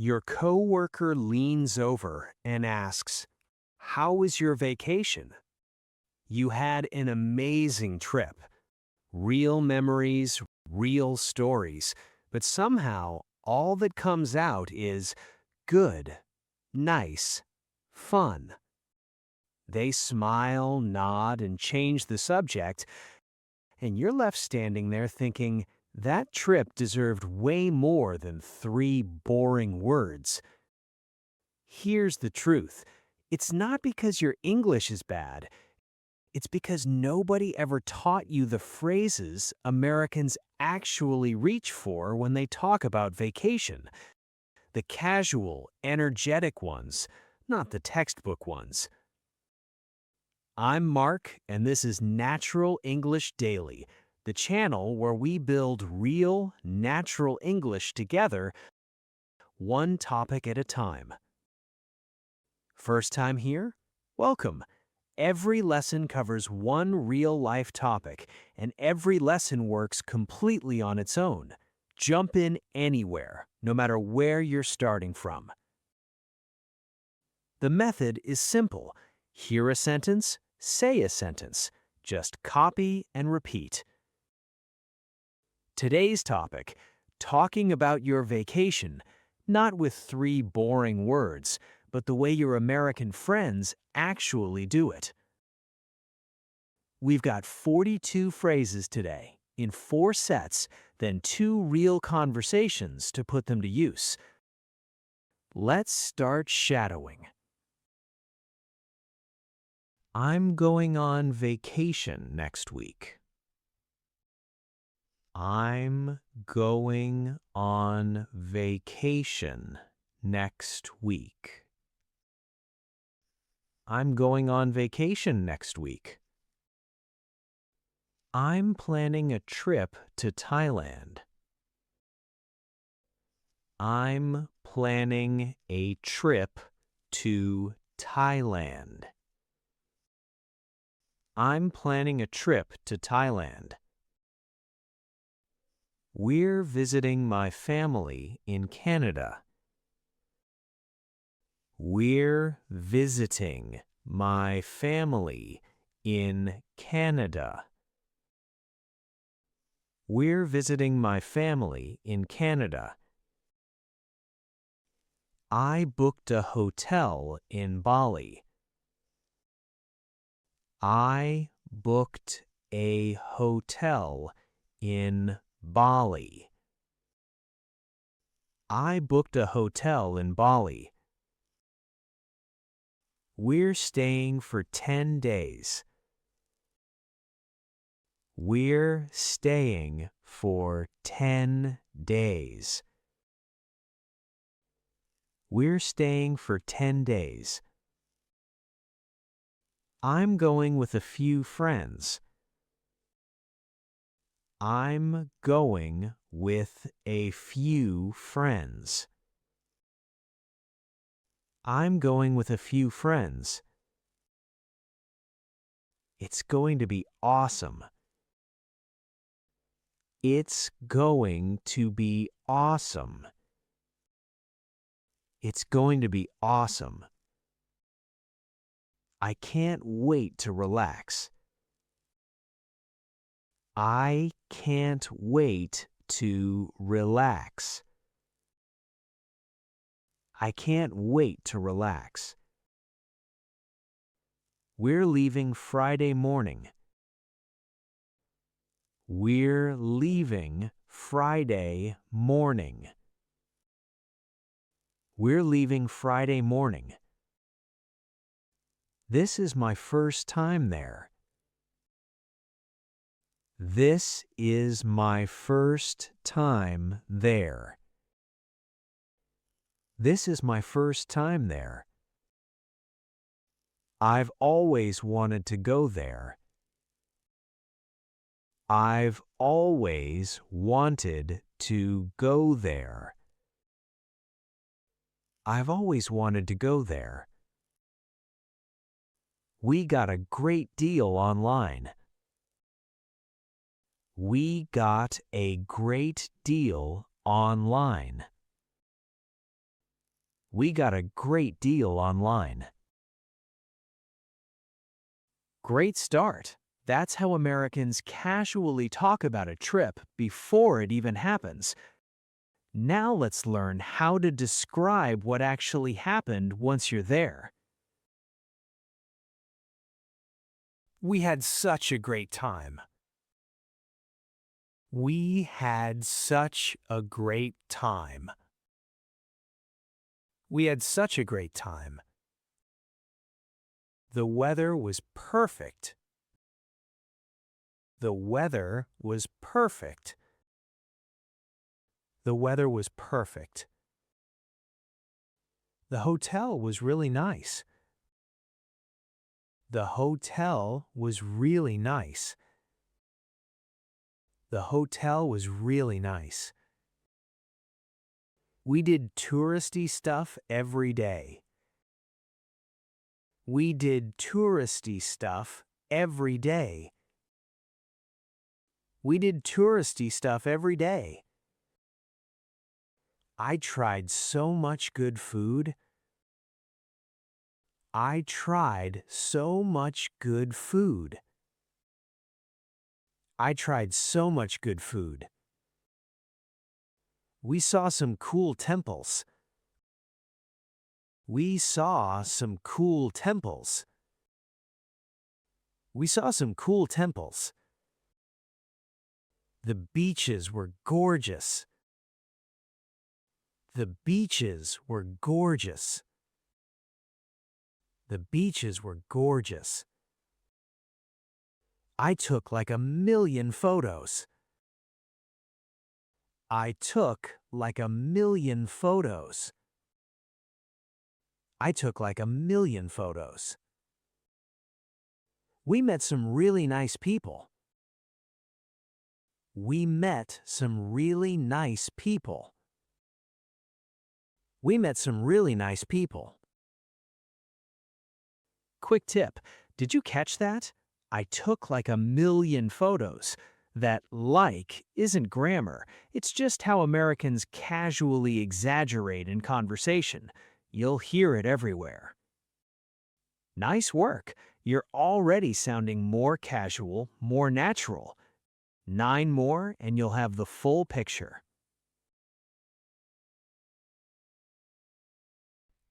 Your coworker leans over and asks, "How was your vacation?" You had an amazing trip. Real memories, real stories, but somehow all that comes out is good, nice, fun. They smile, nod, and change the subject, and you're left standing there thinking that trip deserved way more than 3 boring words. Here's the truth. It's not because your English is bad. It's because nobody ever taught you the phrases Americans actually reach for when they talk about vacation. The casual, energetic ones, not the textbook ones. I'm Mark, and this is Natural English Daily, the channel where we build real, natural English together, one topic at a time. First time here? Welcome. Every lesson covers one real-life topic, and every lesson works completely on its own. Jump in anywhere, no matter where you're starting from. The method is simple. Hear a sentence, say a sentence. Just copy and repeat. Today's topic, talking about your vacation, not with 3 boring words, but the way your American friends actually do it. We've got 42 phrases today, in 4 sets, then 2 real conversations to put them to use. Let's start shadowing. I'm going on vacation next week. I'm going on vacation next week. I'm going on vacation next week. I'm planning a trip to Thailand. I'm planning a trip to Thailand. I'm planning a trip to Thailand. We're visiting my family in Canada. We're visiting my family in Canada. We're visiting my family in Canada. I booked a hotel in Bali. I booked a hotel in Bali. I booked a hotel in Bali. We're staying for 10 days. We're staying for 10 days. We're staying for 10 days. I'm going with a few friends. I'm going with a few friends. I'm going with a few friends. It's going to be awesome. It's going to be awesome. It's going to be awesome. I can't wait to relax. I can't wait to relax. I can't wait to relax. We're leaving Friday morning. We're leaving Friday morning. We're leaving Friday morning. This is my first time there. This is my first time there. This is my first time there. I've always wanted to go there. I've always wanted to go there. I've always wanted to go there. We got a great deal online. We got a great deal online. We got a great deal online. Great start. That's how Americans casually talk about a trip before it even happens. Now let's learn how to describe what actually happened once you're there. We had such a great time. We had such a great time. We had such a great time. The weather was perfect. The weather was perfect. The weather was perfect. The hotel was really nice. The hotel was really nice. The hotel was really nice. We did touristy stuff every day. We did touristy stuff every day. We did touristy stuff every day. I tried so much good food. I tried so much good food. I tried so much good food. We saw some cool temples. We saw some cool temples. We saw some cool temples. The beaches were gorgeous. The beaches were gorgeous. The beaches were gorgeous. I took like a million photos. I took like a million photos. I took like a million photos. We met some really nice people. We met some really nice people. We met some really nice people. Quick tip, did you catch that? I took like a million photos. That like isn't grammar, it's just how Americans casually exaggerate in conversation. You'll hear it everywhere. Nice work. You're already sounding more casual, more natural. 9 more and you'll have the full picture.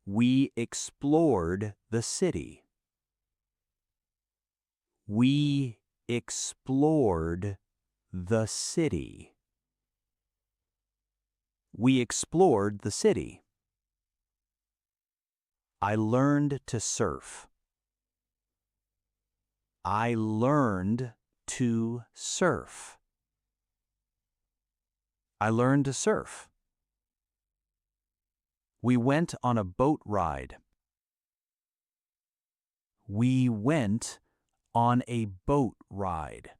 We explored the city. We explored the city. We explored the city. I learned to surf. I learned to surf. I learned to surf. We went on a boat ride. We went on a boat ride.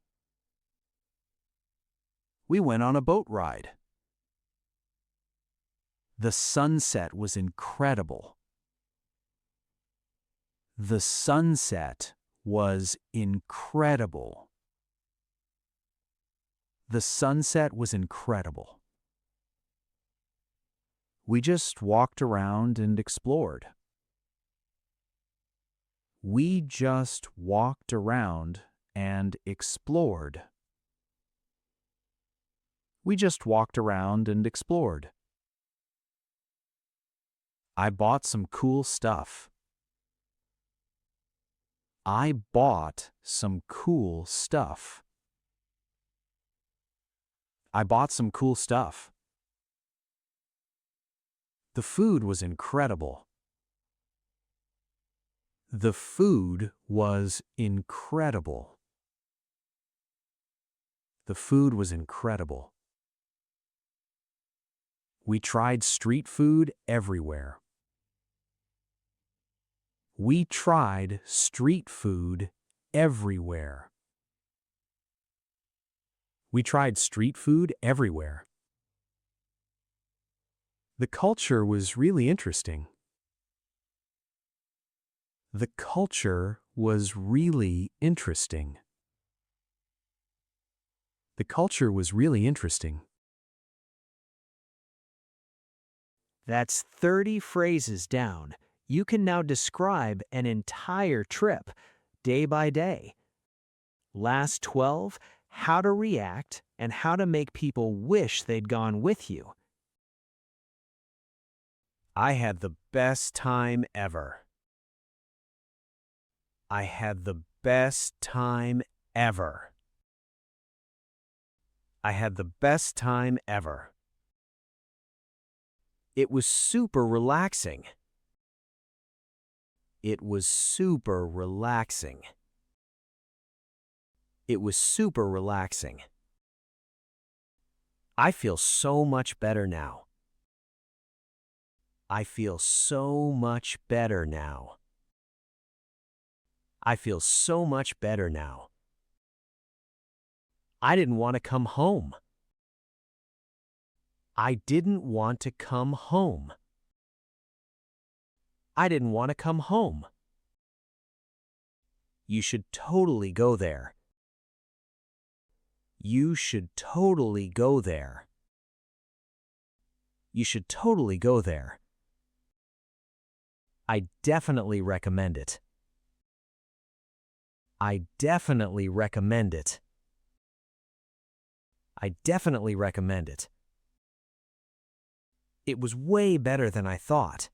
We went on a boat ride. The sunset was incredible. The sunset was incredible. The sunset was incredible. We just walked around and explored. We just walked around and explored. We just walked around and explored. I bought some cool stuff. I bought some cool stuff. I bought some cool stuff. The food was incredible. The food was incredible. The food was incredible. We tried street food everywhere. We tried street food everywhere. We tried street food everywhere. The culture was really interesting. The culture was really interesting. The culture was really interesting. That's 30 phrases down. You can now describe an entire trip, day by day. Last 12, how to react and how to make people wish they'd gone with you. I had the best time ever. I had the best time ever. I had the best time ever. It was super relaxing. It was super relaxing. It was super relaxing. I feel so much better now. I feel so much better now. I feel so much better now. I didn't want to come home. I didn't want to come home. I didn't want to come home. You should totally go there. You should totally go there. You should totally go there. I definitely recommend it. I definitely recommend it. I definitely recommend it. It was way better than I thought.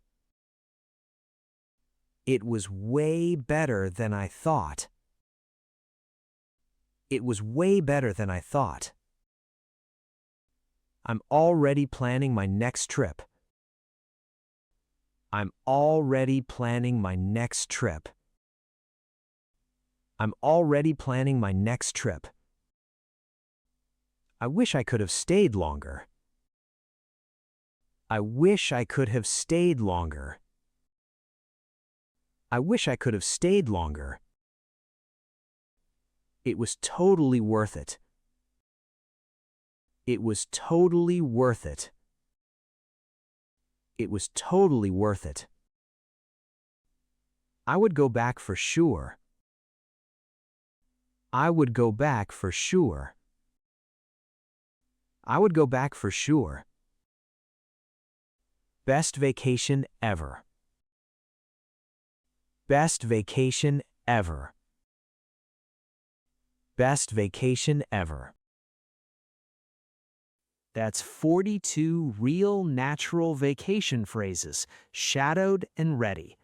It was way better than I thought. It was way better than I thought. I'm already planning my next trip. I'm already planning my next trip. I'm already planning my next trip. I wish I could have stayed longer. I wish I could have stayed longer. I wish I could have stayed longer. It was totally worth it. It was totally worth it. It was totally worth it. I would go back for sure. I would go back for sure. I would go back for sure. Best vacation ever. Best vacation ever. Best vacation ever. That's 42 real natural vacation phrases, shadowed and ready.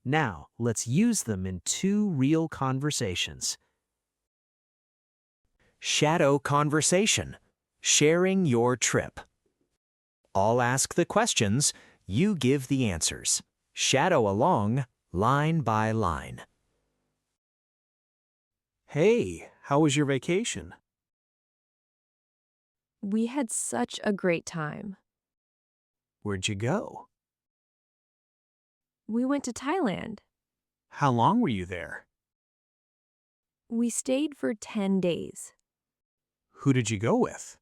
Now, let's use them in 2 real conversations. Shadow conversation. Sharing your trip. I'll ask the questions, you give the answers. Shadow along, line by line. Hey, how was your vacation? We had such a great time. Where'd you go? We went to Thailand. How long were you there? We stayed for 10 days. Who did you go with?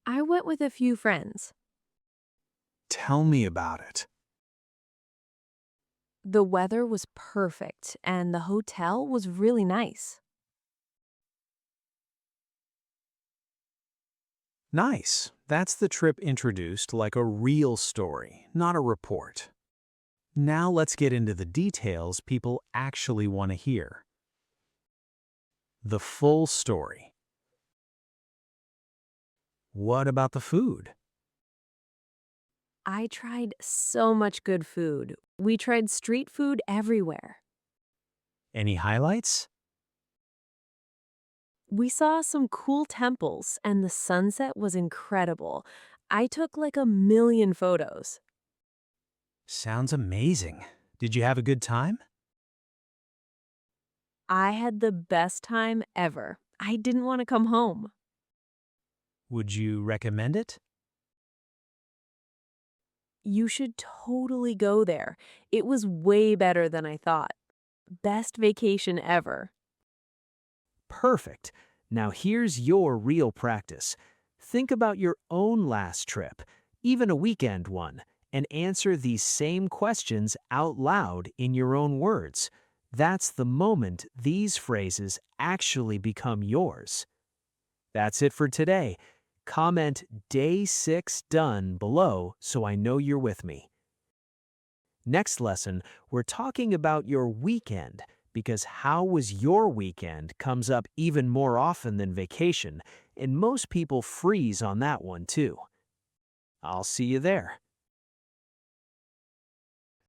I went with a few friends. Tell me about it. The weather was perfect and the hotel was really nice. Nice. That's the trip introduced like a real story, not a report. Now let's get into the details people actually want to hear. The full story. What about the food? I tried so much good food. We tried street food everywhere. Any highlights? We saw some cool temples and the sunset was incredible. I took like a million photos. Sounds amazing. Did you have a good time? I had the best time ever. I didn't want to come home. Would you recommend it? You should totally go there. It was way better than I thought. Best vacation ever. Perfect. Now here's your real practice. Think about your own last trip, even a weekend one, and answer these same questions out loud in your own words. That's the moment these phrases actually become yours. That's it for today. Comment Day 6 done below so I know you're with me. Next lesson, we're talking about your weekend because how was your weekend comes up even more often than vacation, and most people freeze on that one too. I'll see you there.